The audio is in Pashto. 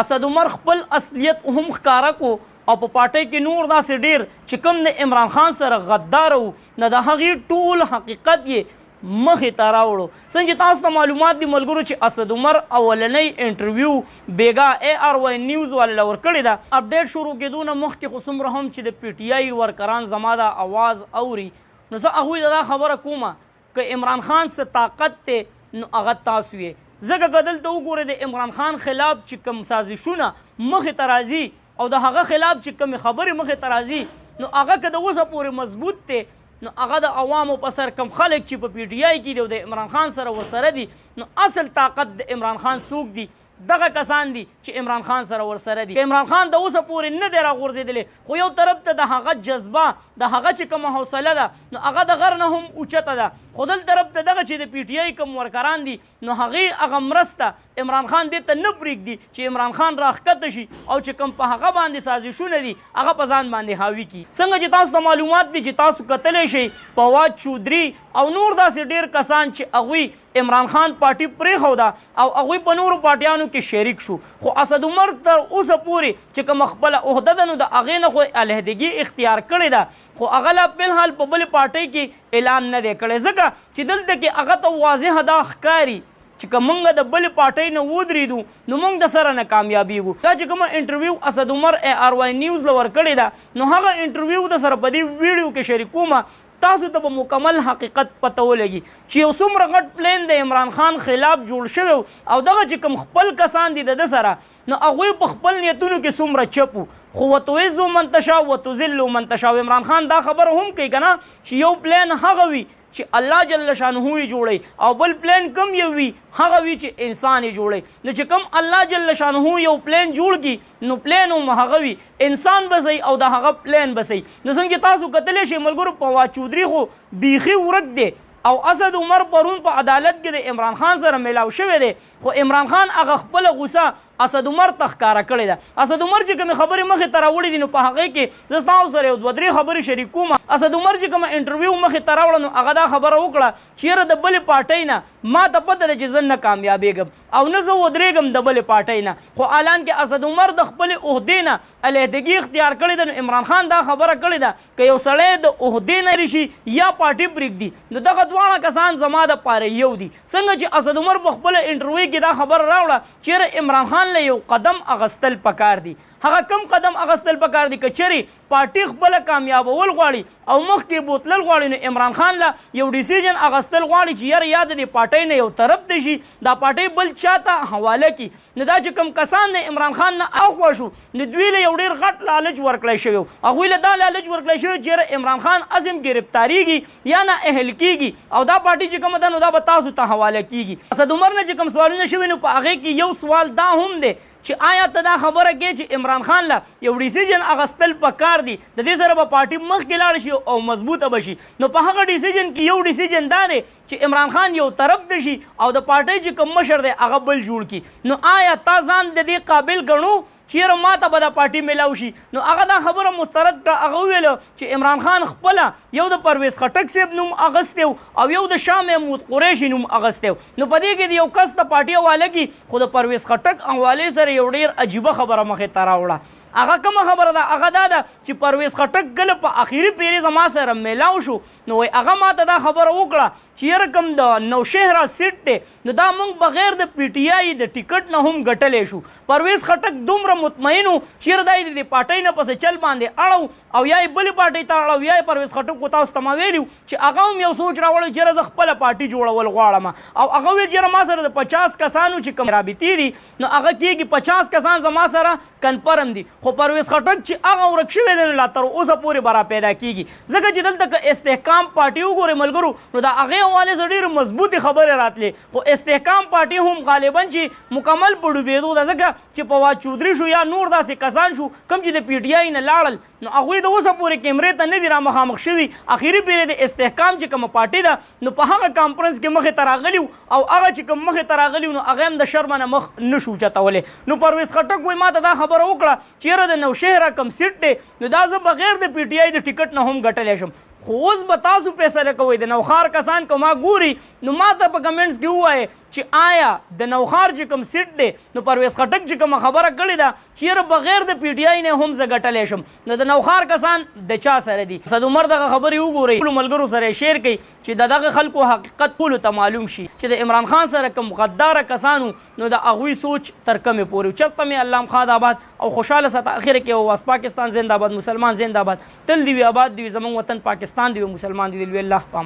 اسد عمر خپل اصلیت هم ښکاره کو او په پارټۍ کې نور داسې ډېر چې کوم د عمران خان سره غدار وو نو د هغې ټول حقیقت یې مخې ته راوړو. څنګه چې تاسو ته معلومات دي ملګرو چې اسد عمر اولنۍ انټرویو بیګا ARY نیوز والو له ورکړې ده. اپډیټ شروع کېدو نه مخکې خو څومره هم چې د PTI ورکران زما دا اواز اوري نو زه هغوی ته دا خبره کومه که عمران خان څه طاقت دی نو هغه تاسو یې. ځکه که دلته وګورئ د عمران خان خلاف چې کوم سازشونه مخې ته راځي او د هغه خلاف چې کومې خبرې مخې ته راځي نو هغه که د اوسه پورې مضبوط دی نو هغه د عوامو په سر کم خلک چې په PTI کې دي او د عمران خان سره ورسره دي نو اصل طاقت د عمران خان څوک دي دغه کسان دي چې عمران خان سره ورسره دي. که عمران خان د اوسه پورې نه دی راغورځېدلی خو یو طرف ته د هغه جذبه د هغه چې کومه حوصله ده نو هغه د غر نه هم اوچته ده خو دل طرف ته دغه چې د PTI کوم ورکران دي نو هغې هغه مرسته عمران خان دې ته نه پرېږدي چې عمران خان راښکته شي او چې کوم په هغه باندې سازشونه دي هغه په ځان باندې حاوي کړي. څنګه چې تاسو ته معلومات دي چې تاسو کتلی شئ فواد چودھری او نور داسې ډېر کسان چې هغوی عمران خان پارټي پرېښوده او هغوی په نورو پارټیانو کې شریک شو خو اسد عمر تر اوسه پورې چې کومه خپله عهده ده نو د هغې نه خو علیحدګي اختیار کړې ده خو هغه لا فلحال په بلې پارټۍ کې اعلان نه دی کړی ځکه چې دلته کې هغه ته واضحه دا ښکاري چې که موږ د بلې پارټۍ نه ودرېدو نو موږ د سره نه کامیابېږو. دا چې کومه انټرویو اسد عمر ARY نیوز له ورکړې ده نو هغه انټرویو د سره په دې ویډیو کې شریکومه تاسو ته به مکمل حقیقت پته ولګي چې یو څومره غټ پلین د عمران خان خلاف جوړ شوی او دغه چې کوم خپل کسان دي د سره نو هغوی په خپل نیتونو کې څومره چپ وو خو وتعز من تشاء وتذل من تشاء. عمران خان دا خبره هم کوي که نه چې یو پلین هغه وي چې الله جل شانه یې جوړوي او بل پلین کم یو وي هغه وي چې انسان یې جوړوي. نو چې کوم الله جل شانه یو پلین جوړ کړي نو پلین هم هغه وي انسان به صحیح او د هغه پلین به صحیح. نو څنګه تاسو کتلی شئ ملګرو فواد چودھری خو بیخي ورک دی او اسد عمر پرون په عدالت کې د عمران خان سره میلاو شوی دی خو عمران خان هغه خپله غوسه اسد عمر ته ښکاره کړې ده. اسد عمر چې کومې خبرې مخې ته راوړې دي نو په هغې کې زه ستاسو سره یو دوه درې خبرې شریک کوم. اسد عمر چې کومه انټرویو مخې ته راوړه نو هغه دا خبره وکړه چې یاره د بلې پارټۍ نه ما ته پته ده چې زه نه کامیابېږم او نه زه ودرېږم د بلې پارټۍ نه خو الان کې اسد عمر د خپلې عهدې نه علیحدګي اختیار کړې ده. نو عمران خان دا خبره کړې ده که یو سړی د عهدې نه رشي یا پارټي پرېږدي نو دغه دواړه کسان زما دپاره یو دي. څنګه چې اسد عمر په خپله انټرویو کې دا خبره راوړه چې یاره عمران خان له یو قدم اغستل پکار دي. هغه کم قدم اغستل پکار دي که چېرې پارټي خپله کامیابول غواړي او مخکې بوتلل غواړي نو عمران خان له یو ډیسیژن اغستل غواړي چې یاره یا د دې پارټۍ نه یو طرف ته شي دا پارټۍ بل چا ته حواله کړي. نو دا چې کوم کسان د عمران خان نه اخوا شو نو دوی له یو ډېر غټ لالچ ورکړی شوی هغوی له دا لالچ ورکړی شوی چې یاره عمران خان عزم ګرفتاریږي یا نه اهل کېږي او دا پارټي چې کومه ده نو دا به تاسو ته حواله کېږي. اسد عمر نه چې کوم سوالونه شوي نو په هغې کې یو سوال دا هم دی چې آیا ته دا خبره کې چې عمران خان له یو ډیسیژن اغستل پکار دي د دې سره به پارټي مخکې لاړ شي او مضبوطه به شي. نو په هغه ډیسیژن کې یو ډیسیژن دا دی چې عمران خان یو طرف ته شي او د پارټۍ چې کوم مشر دی هغه بل جوړ کړي. نو آیا تا ځان د دې قابل ګڼو چې یاره ما ته به دا پارټي میلاو شي؟ نو هغه دا خبره مسترد کړه هغه وویله چې عمران خان خپله یو د پرویز خټک صاحب نوم اغستی او یو د شاه محمود قریشي نوم اغستی نو په دې کې د یو کس د پارټي حواله کړي خو د پرویز خټک حوالې سره یو ډېر عجیبه خبره مخې ته راوړه. هغه کومه خبره ده هغه دا ده چې پرویز خټک کله په اخري پیرې زما سره میلاو شو نو وایي هغه ماته دا خبره وکړه چې یاره کوم د نوشهره سیټ دی نو دا موږ بغیر د PTI د ټیکټ نه هم ګټلی شو. پرویز خټک دومره مطمئن و چې یاره دا یې د دې پارټۍ نه پسې چل باندې اړو او یا یې بلې پارټۍ ته اړو یا یې پرویز خټک خو تاسو ته ما ویلي چې هغه هم یو سوچ راوړی چې یاره زه خپله پارټي جوړول غواړم او هغه ویل چې یاره ما سره د 50 کسانو چې کوم رابطې دي نو هغه کېږي 50 کسان زما سره کنفرم دي خو پرویز خټک چې هغه ورک شوی دی نو لا تر اوسه پورې به را پیدا کېږي ځکه چې دلته که استحکام پارټي وګورئ ملګرو نو د هغې حوالې سره ډېرې مضبوطې خبرې راتلې خو استحکام پارټي هم غالبا چې مکمل په ډوبېدو ده ځکه چې فواد چودھری شو یا نور داسې کسان شو کوم چې د PTI نه لاړل نو هغوی د اوسه پورې کیمرې ته نه دي را مخامخ شوي. اخري پیرې د استحکام چې کومه پارټي ده نو په هغه کانفرنس کې مخې ته راغلي او هغه چې کوم مخې ته راغلي نو هغه هم د شرمه نه مخ نه شو چتولی. نو پرویز خټک وایي ما ته دا خبره وکړه چې یاره د نوشهره کوم سیټ دی نو دا زه بغیر د PTI د ټیکټ نه هم ګټلی شم خو اوس به تاسو فیصله کوئ د نوښار کسان که ما ګوري نو ما ته په کمنټس کې ووایئ چې آیا د نوخار چې کوم سیټ دی نو پرویز خټک چې کومه خبره کړې ده چې یاره بغیر د پی ټی آی نه هم زه ګټلی شم نو د نوخار کسان د چا سره دي اسد عمر دغه خبرې وګورئ ټولو ملګرو سره یې شیر کوي چې د دغه خلکو حقیقت ټولو ته معلوم شي چې د عمران خان سره کوم غداره کسانو نو د هغوی سوچ تر کمې پورې چېرته مې الله خاد آباد او خوشحاله ساته اخر کې واس پاکستان زنده باد مسلمان زنده باد تل دی وي آباد دی وي زموږ وطن پاکستان دی وي مسلمان دی وي الله